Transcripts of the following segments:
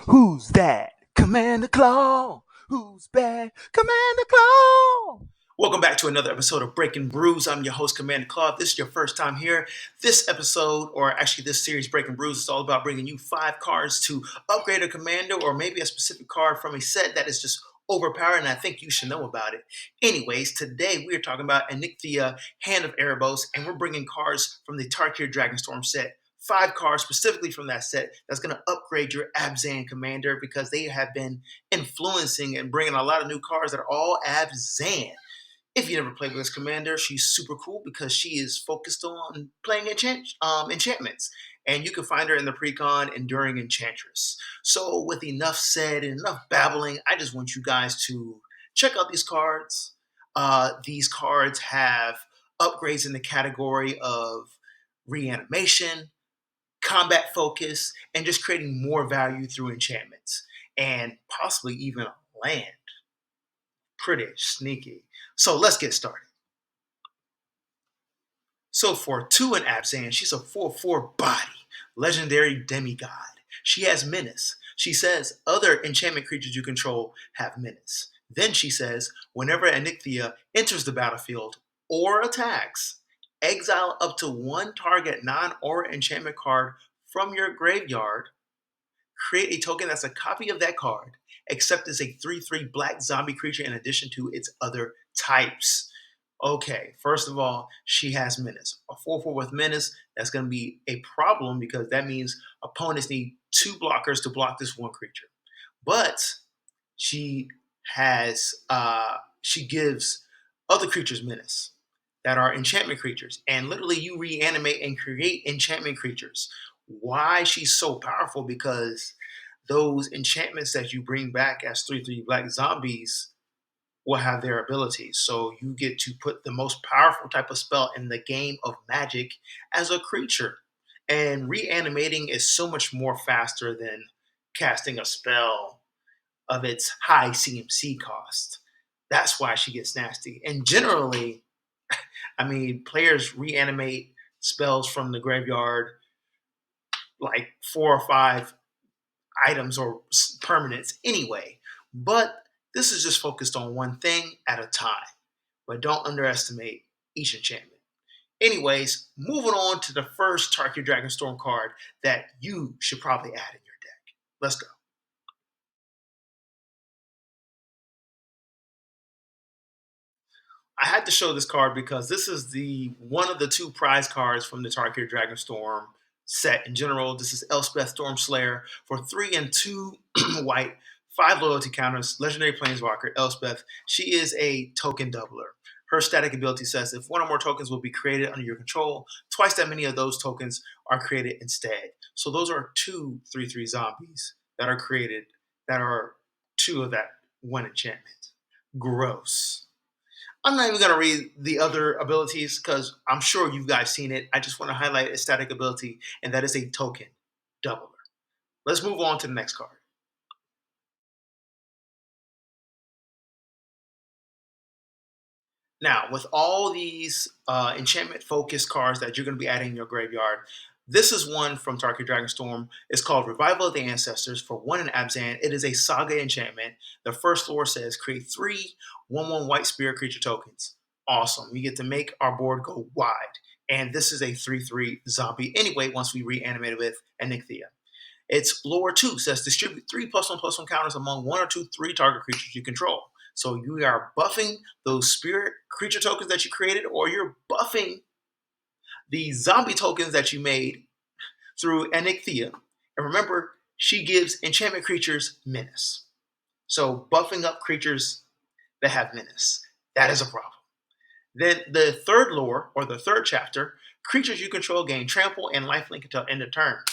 Who's that? Commander Claw. Who's bad? Commander Claw. Welcome back to another episode of Breaking Brews. I'm your host, Commander Claw. If this is your first time here, this episode, or actually this series, Breaking Brews, is all about bringing you 5 cards to upgrade a commander or maybe a specific card from a set that is just overpowered, and I think you should know about it. Anyways, today we are talking about Anikthea, Hand of Erebos, and we're bringing cards from the Tarkir Dragonstorm set. 5 cards specifically from that set that's going to upgrade your Abzan commander because they have been influencing and bringing a lot of new cards that are all Abzan. If you never played with this commander, she's super cool because she is focused on playing enchantments. And you can find her in the precon Enduring Enchantress. So with enough said and enough babbling, I just want you guys to check out these cards. These cards have upgrades in the category of reanimation, combat focus, and just creating more value through enchantments. And possibly even land. Pretty sneaky. So let's get started. So for 2 in Abzan, she's a 4/4 body, legendary demigod. She has menace. She says other enchantment creatures you control have menace. Then she says, whenever Anikthea enters the battlefield or attacks, exile up to 1 target non-aura enchantment card from your graveyard, create a token that's a copy of that card, except it's a 3/3 black zombie creature in addition to its other types. Okay, first of all, she has menace. A 4/4 with menace, that's going to be a problem because that means opponents need 2 blockers to block this 1 creature. But she she gives other creatures menace that are enchantment creatures, and literally you reanimate and create enchantment creatures. Why she's so powerful? Because those enchantments that you bring back as 3/3 black zombies will have their abilities. So you get to put the most powerful type of spell in the game of Magic as a creature. And reanimating is so much more faster than casting a spell of its high CMC cost. That's why she gets nasty. And generally, I mean, players reanimate spells from the graveyard like 4 or 5 items or permanents anyway. But this is just focused on one thing at a time. But don't underestimate each enchantment. Anyways, moving on to the first Tarkir Dragonstorm card that you should probably add in your deck. Let's go. I had to show this card because this is the one of the 2 prize cards from the Tarkir Dragonstorm set in general. This is Elspeth Stormslayer for 3 and 2 white, 5 loyalty counters, legendary planeswalker Elspeth. She is a token doubler. Her static ability says if 1 or more tokens will be created under your control, twice that many of those tokens are created instead. So those are 2 3/3 zombies that are created that are 2 of that 1 enchantment. Gross. I'm not even going to read the other abilities because I'm sure you guys seen it. I just want to highlight a static ability, and that is a token doubler. Let's move on to the next card. Now, with all these enchantment focused cards that you're going to be adding in your graveyard, this is one from Tarkir Dragonstorm. It's called Revival of the Ancestors for 1 in Abzan. It is a saga enchantment. The first lore says create 3 1/1 white spirit creature tokens. Awesome. We get to make our board go wide. And this is a 3/3 zombie anyway once we reanimate it with Anikthea. Its lore 2 says distribute 3+1/+1 counters among 1 or 2 3 target creatures you control. So you are buffing those spirit creature tokens that you created, or you're buffing the zombie tokens that you made through Anikthea. And remember, she gives enchantment creatures menace. So buffing up creatures that have menace, that is a problem. Then the third lore, or the third chapter, creatures you control gain trample and lifelink until end of turn.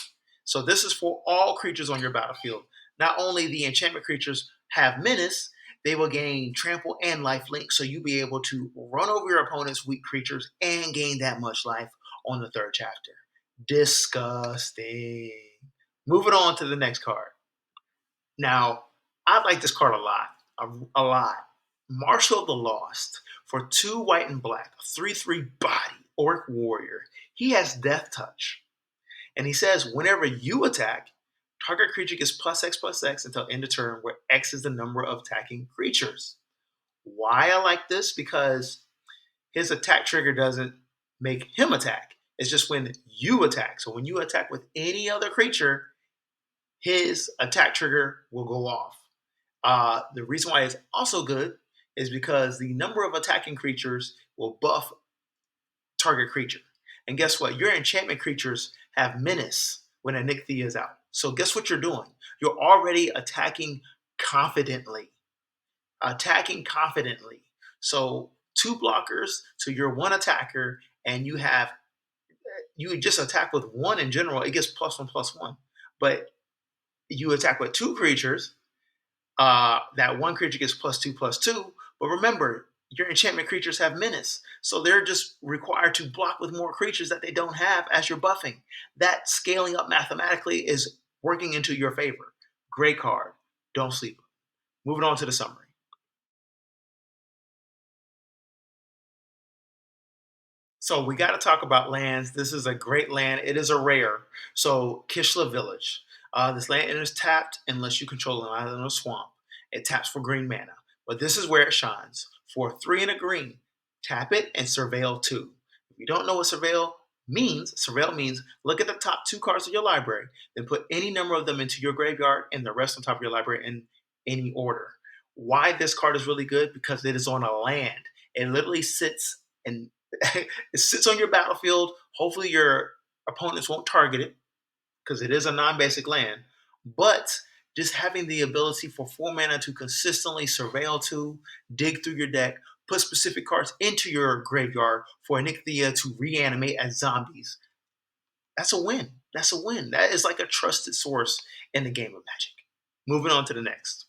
So this is for all creatures on your battlefield. Not only the enchantment creatures have menace, they will gain trample and lifelink, so you'll be able to run over your opponent's weak creatures and gain that much life on the third chapter. Disgusting. Moving on to the next card. Now, I like this card a lot. A lot. Marshal of the Lost for 2 white and black, 3/3 body, orc warrior. He has death touch. And he says, whenever you attack, Target creature gets +X/+X until end of turn, where X is the number of attacking creatures. Why I like this? Because his attack trigger doesn't make him attack. It's just when you attack. So when you attack with any other creature, his attack trigger will go off. The reason why it's also good is because the number of attacking creatures will buff target creature. And guess what? Your enchantment creatures have menace when Anikthea is out. So guess what you're doing? You're already attacking confidently. Attacking confidently. So 2 blockers to your 1 attacker, and you just attack with 1 in general, it gets +1/+1. But you attack with 2 creatures, that 1 creature gets +2/+2. But remember, your enchantment creatures have menace. So they're just required to block with more creatures that they don't have as you're buffing. That scaling up mathematically is working into your favor. Great card. Don't sleep. Moving on to the summary. So we got to talk about lands. This is a great land. It is a rare. So Kishla Village. This land is tapped unless you control an island or swamp. It taps for green mana. But this is where it shines. For 3 and a green, tap it and surveil 2. If you don't know what surveil means look at the top 2 cards of your library, then put any number of them into your graveyard and the rest on top of your library in any order. Why this card is really good? Because it is on a land. It literally sits and it sits on your battlefield. Hopefully your opponents won't target it because it is a non-basic land. But just having the ability for 4 mana to consistently surveil 2, dig through your deck, put specific cards into your graveyard for Anikthea to reanimate as zombies. That's a win. That's a win. That is like a trusted source in the game of Magic. Moving on to the next.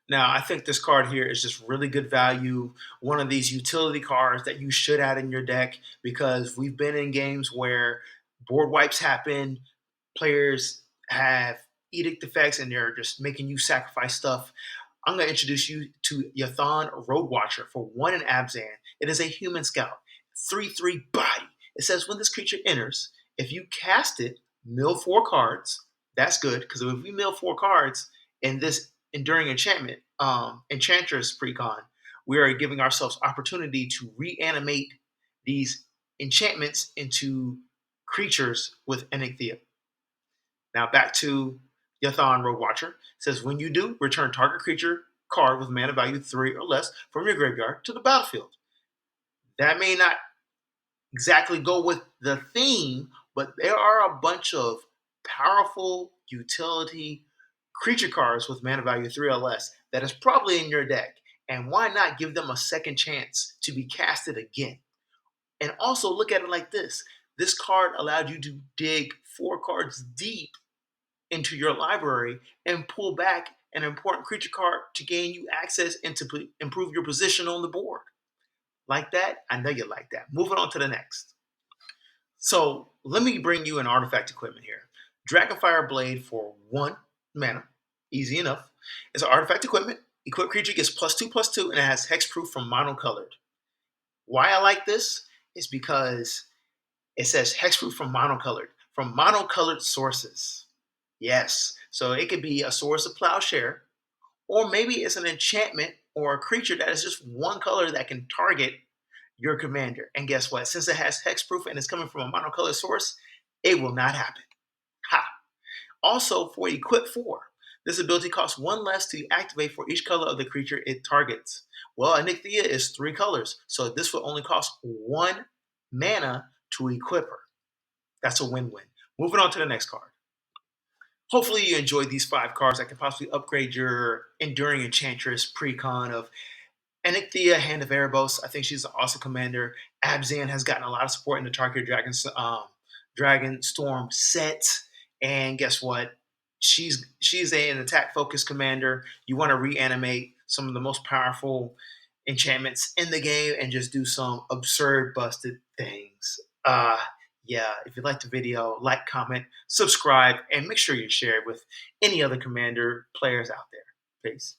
Now, I think this card here is just really good value. One of these utility cards that you should add in your deck because we've been in games where board wipes happen, players have edict effects, and they're just making you sacrifice stuff. I'm going to introduce you to Yathan Road Watcher for 1 in Abzan. It is a human scout, 3/3 body. It says when this creature enters, if you cast it, mill 4 cards. That's good because if we mill 4 cards in this enduring enchantment, Enchantress precon, we are giving ourselves opportunity to reanimate these enchantments into creatures with Anikthea. Now back to Yathan Road Watcher. It says when you do, return target creature card with mana value 3 or less from your graveyard to the battlefield. That may not exactly go with the theme, but there are a bunch of powerful utility creature cards with mana value 3 or less that is probably in your deck. And why not give them a second chance to be casted again? And also look at it like this. This card allowed you to dig 4 cards deep into your library and pull back an important creature card to gain you access and to improve your position on the board. Like that? I know you like that. Moving on to the next. So let me bring you an artifact equipment here. Dragonfire Blade for 1 mana. Easy enough. It's an artifact equipment. Equipped creature gets +2/+2 and it has hexproof from monocolored. Why I like this is because it says hexproof from monocolored sources. Yes. So it could be a Source of Plowshare, or maybe it's an enchantment or a creature that is just 1 color that can target your commander. And guess what? Since it has hexproof and it's coming from a monocolored source, it will not happen. Ha! Also, for Equip 4, this ability costs 1 less to activate for each color of the creature it targets. Well, Anikthea is 3 colors, so this will only cost 1 mana to equip her. That's a win-win. Moving on to the next card. Hopefully you enjoyed these 5 cards that can possibly upgrade your Enduring Enchantress precon of Anikthea, Hand of Erebos. I think she's an awesome commander. Abzan has gotten a lot of support in the Tarkir Dragonstorm set. And guess what? She's an attack-focused commander. You want to reanimate some of the most powerful enchantments in the game and just do some absurd busted things. Yeah, if you liked the video, like, comment, subscribe, and make sure you share it with any other commander players out there. Peace.